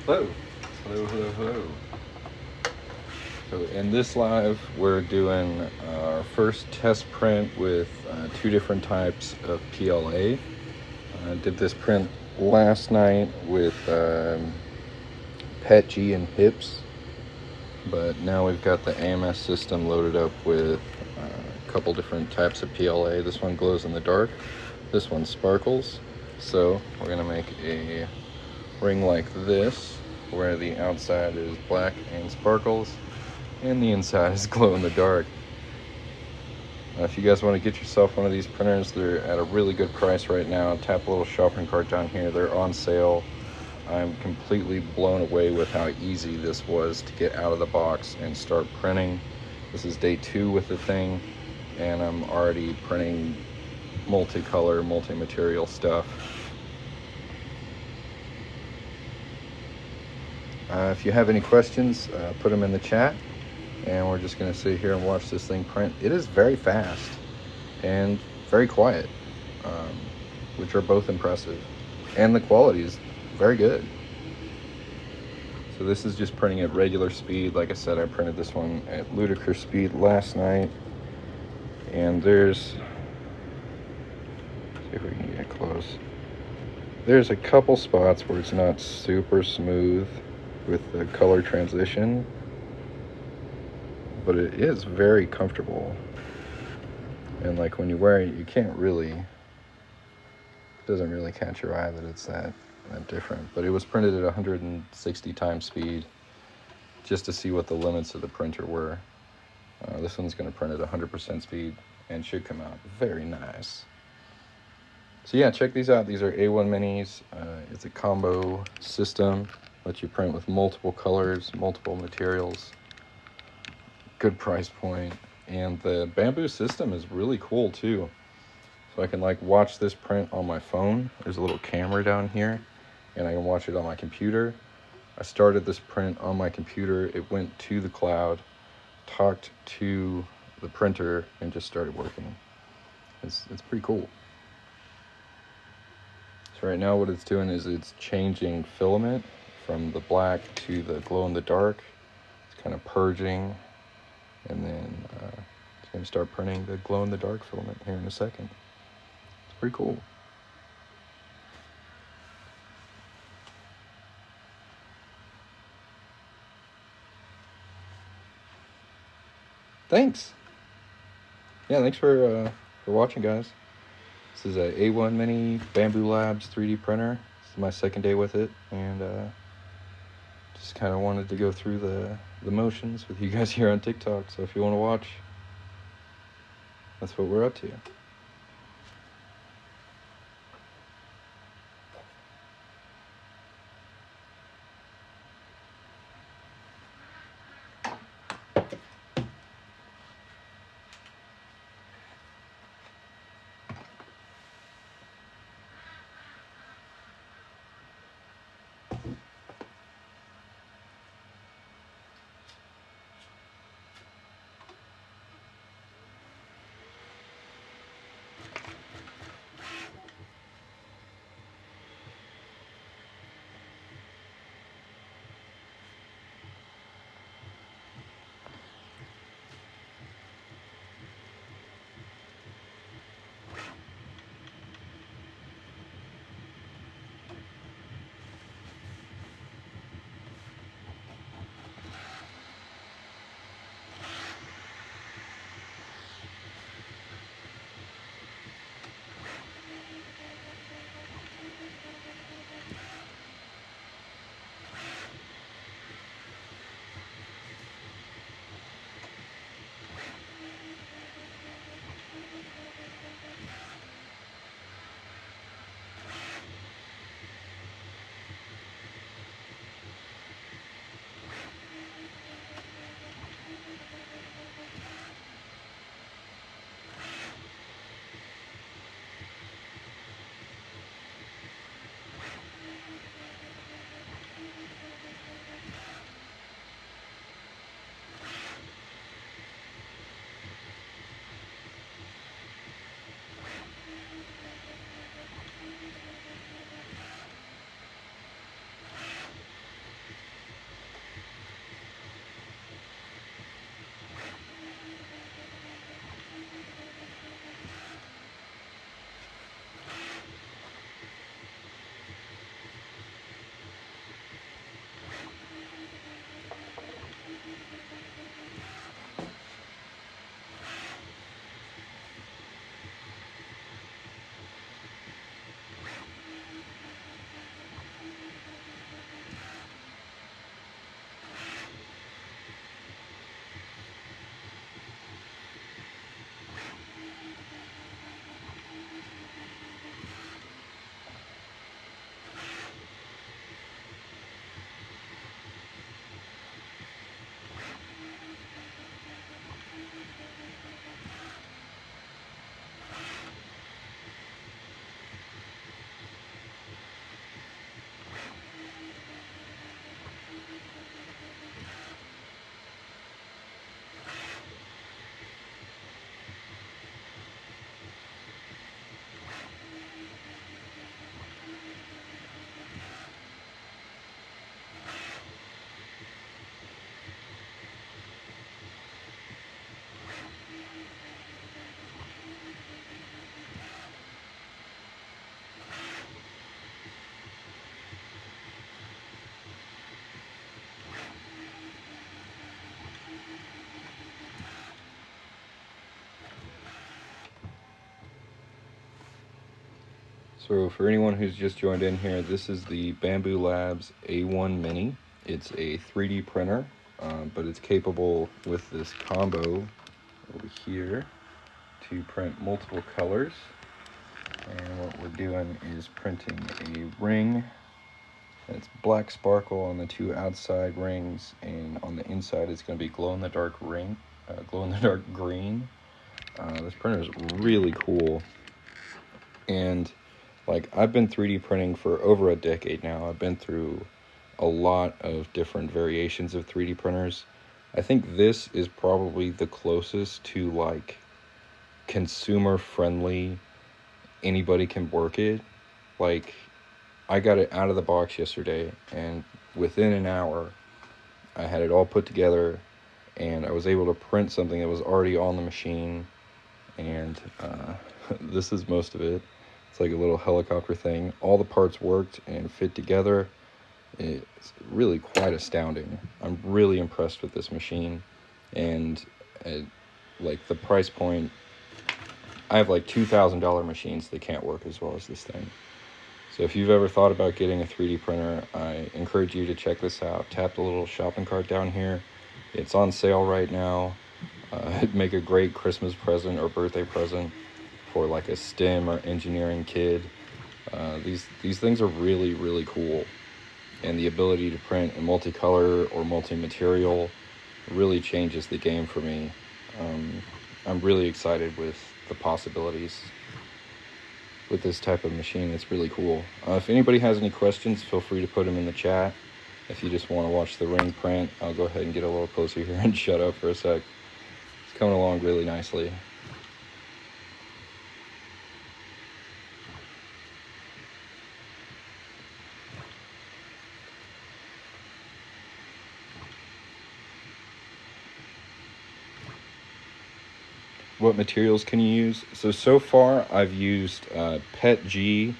Hello. Hello, hello, hello. So in this live, we're doing our first test print with two different types of PLA. I did this print last night with PET G and HIPS, but now we've got the AMS system loaded up with a couple different types of PLA. This one glows in the dark, this one sparkles. So we're gonna make a ring like this, where the outside is black and sparkles, and the inside is glow in the dark. If you guys want to get yourself one of these printers, they're at a really good price right now. Tap a little shopping cart down here. They're on sale. I'm completely blown away with how easy this was to get out of the box and start printing. This is day 2 with the thing, and I'm already printing multicolor, multi-material stuff. If you have any questions, put them in the chat, and we're just going to sit here and watch this thing print. It is very fast and very quiet, which are both impressive, and the quality is very good. So this is just printing at regular speed. Like I said, I printed this one at ludicrous speed last night, and there's, see if we can get close. There's a couple spots where it's not super smooth with the color transition, but it is very comfortable. And like when you wear it, you can't really, it doesn't really catch your eye that it's that different. But it was printed at 160 times speed just to see what the limits of the printer were. This one's going to print at 100% speed and should come out very nice. So yeah, check these out. These are A1 minis. It's a combo system. Lets you print with multiple colors, multiple materials. Good price point. And the bamboo system is really cool too. So I can like watch this print on my phone. There's a little camera down here, and I can watch it on my computer. I started this print on my computer. It went to the cloud, talked to the printer, and just started working. It's pretty cool. So right now what it's doing is it's changing filament from the black to the glow in the dark. It's kind of purging, and then it's going to start printing the glow in the dark filament here in a second. It's pretty cool. Thanks. Yeah, thanks for watching, guys. This is a A1 Mini Bamboo Labs 3D printer. This is my second day with it, and just kind of wanted to go through the motions with you guys here on TikTok. So if you want to watch, that's what we're up to. So for anyone who's just joined in here, this is the Bamboo Labs A1 Mini. It's a 3D printer, but it's capable with this combo over here to print multiple colors. And what we're doing is printing a ring. It's black sparkle on the two outside rings, and on the inside it's going to be glow-in-the-dark green. This printer is really cool, and like I've been 3D printing for over a decade now. I've been through a lot of different variations of 3D printers. I think this is probably the closest to like consumer friendly, anybody can work it. Like I got it out of the box yesterday, and within an hour I had it all put together, and I was able to print something that was already on the machine. And this is most of it. It's like a little helicopter thing. All the parts worked and fit together. It's really quite astounding. I'm really impressed with this machine, and like the price point, I have like $2,000 machines that can't work as well as this thing. So if you've ever thought about getting a 3D printer, I encourage you to check this out. Tap the little shopping cart down here. It's on sale right now. It'd make a great Christmas present or birthday present for like a STEM or engineering kid. These things are really, really cool. And the ability to print in multicolor or multi-material really changes the game for me. I'm really excited with the possibilities with this type of machine. It's really cool. If anybody has any questions, feel free to put them in the chat. If you just want to watch the ring print, I'll go ahead and get a little closer here and shut up for a sec. It's coming along really nicely. What materials can you use? So far I've used PETG.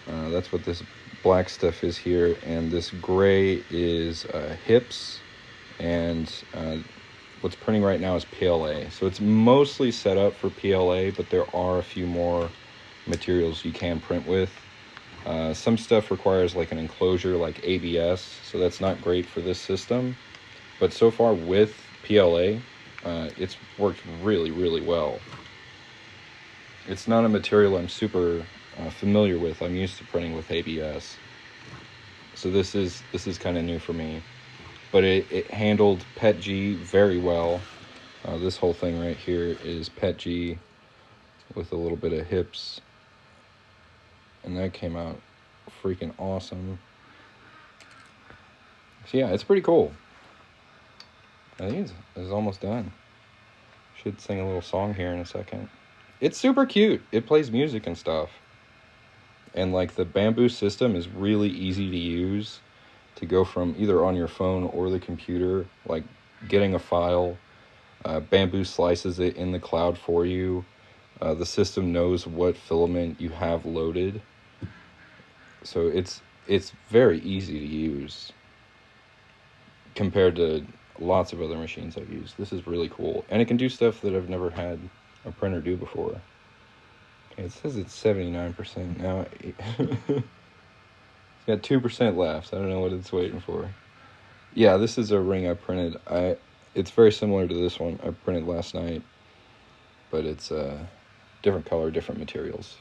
That's what this black stuff is here, and this gray is hips, and what's printing right now is PLA. So it's mostly set up for PLA, but there are a few more materials you can print with. Some stuff requires like an enclosure like ABS, so that's not great for this system. But so far with PLA, it's worked really, really well. It's not a material I'm super familiar with. I'm used to printing with ABS. So this is kind of new for me. But it handled PETG very well. This whole thing right here is PETG with a little bit of hips. And that came out freaking awesome. So yeah, it's pretty cool. I think it's almost done. Should sing a little song here in a second. It's super cute. It plays music and stuff. And like the Bamboo system is really easy to use, to go from either on your phone or the computer, like getting a file. Bamboo slices it in the cloud for you. The system knows what filament you have loaded. So it's very easy to use compared to lots of other machines I've used. This is really cool. And it can do stuff that I've never had a printer do before. It says it's 79% now. It's got 2% left. I don't know what it's waiting for. Yeah, this is a ring I printed. It's very similar to this one I printed last night, but it's different color, different materials.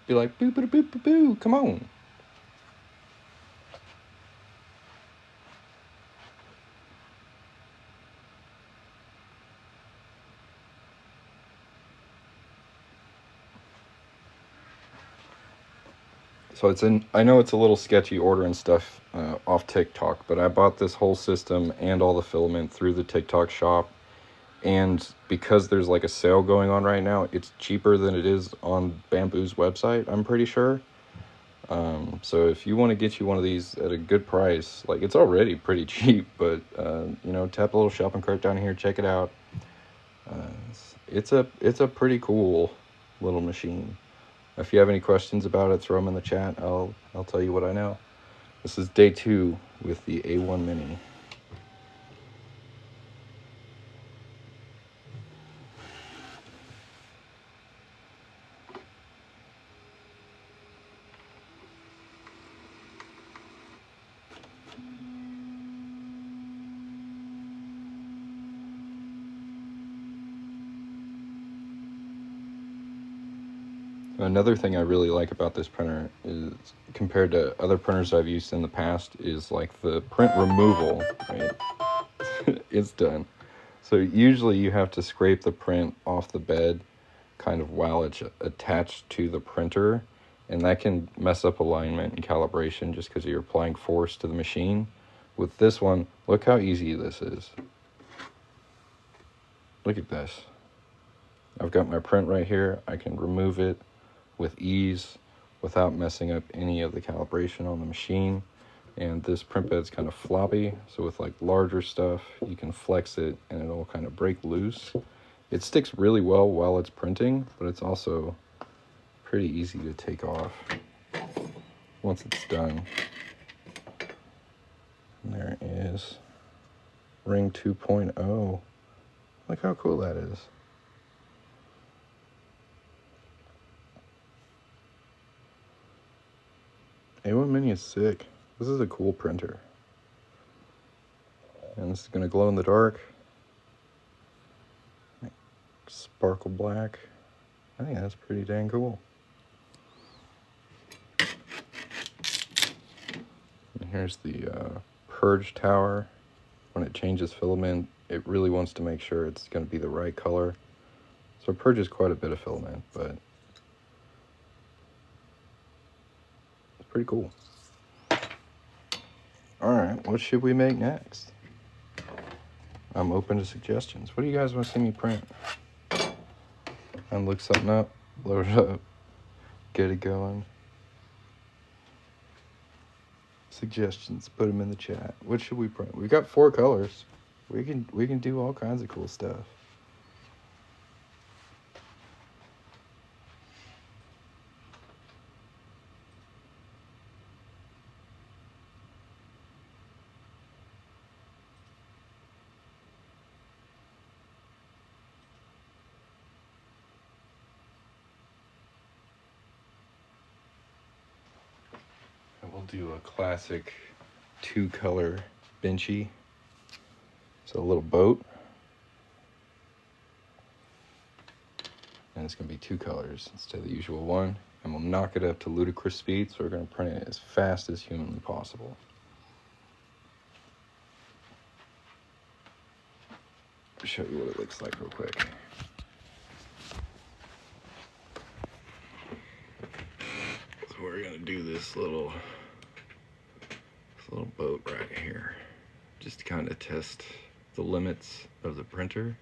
Be like, boo, boo, boo, boo, boo, come on. So I know it's a little sketchy ordering stuff off TikTok, but I bought this whole system and all the filament through the TikTok shop. And because there's like a sale going on right now, it's cheaper than it is on Bamboo's website, I'm pretty sure. So if you want to get you one of these at a good price, like it's already pretty cheap, but tap a little shopping cart down here, check it out. It's a pretty cool little machine. If you have any questions about it, throw them in the chat. I'll tell you what I know. This is day 2 with the A1 Mini. Another thing I really like about this printer is, compared to other printers I've used in the past, is like the print removal, right? It's done. So usually you have to scrape the print off the bed kind of while it's attached to the printer, and that can mess up alignment and calibration just because you're applying force to the machine. With this one, look how easy this is. Look at this. I've got my print right here. I can remove it with ease without messing up any of the calibration on the machine. And this print bed's kind of floppy, so with like larger stuff you can flex it and it'll kind of break loose. It sticks really well while it's printing, but it's also pretty easy to take off once it's done. And there it is. Ring 2.0. Look how cool that is. A1 Mini is sick. This is a cool printer. And this is going to glow in the dark. Sparkle black. I think that's pretty dang cool. And here's the purge tower. When it changes filament, it really wants to make sure it's going to be the right color. So it purges quite a bit of filament, but it's pretty cool. Alright, what should we make next? I'm open to suggestions. What do you guys want to see me print? And look something up, load it up, get it going. Suggestions, put them in the chat. What should we print? We got 4 colors. We can do all kinds of cool stuff. We'll do a classic 2-color benchy. So a little boat. And it's going to be 2 colors instead of the usual one. And we'll knock it up to ludicrous speed, so we're going to print it as fast as humanly possible. I'll show you what it looks like real quick. So we're going to do this little boat right here, just to kind of test the limits of the printer.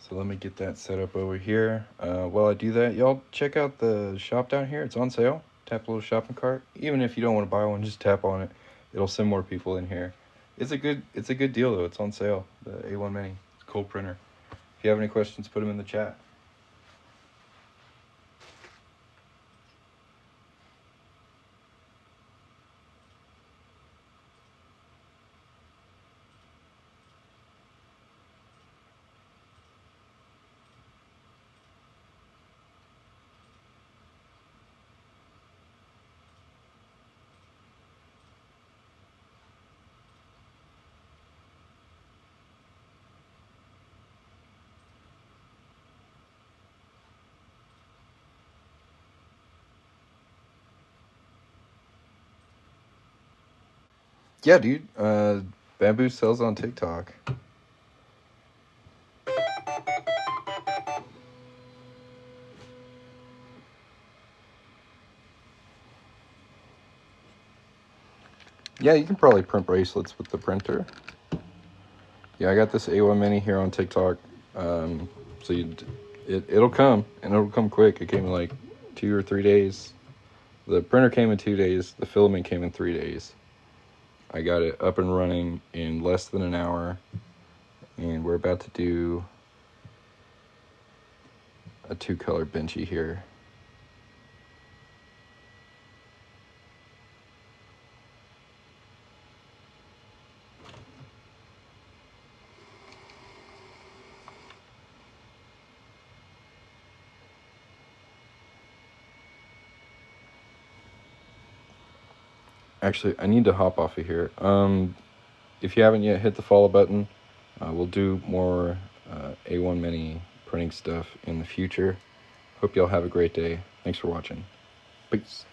So let me get that set up over here. While I do that, y'all check out the shop down here. It's on sale. Tap a little shopping cart. Even if you don't want to buy one, just tap on it. It'll send more people in here. It's a good deal though. It's on sale. The A1 Mini. It's a cool printer. If you have any questions, put them in the chat. Yeah, dude. Bamboo sells on TikTok. Yeah, you can probably print bracelets with the printer. Yeah, I got this A1 Mini here on TikTok. So it'll come, and it'll come quick. It came in like 2 or 3 days. The printer came in 2 days. The filament came in 3 days. I got it up and running in less than an hour. And we're about to do a 2-color benchy here. Actually, I need to hop off of here. If you haven't yet, hit the follow button. We'll do more A1 Mini printing stuff in the future. Hope y'all have a great day. Thanks for watching. Peace.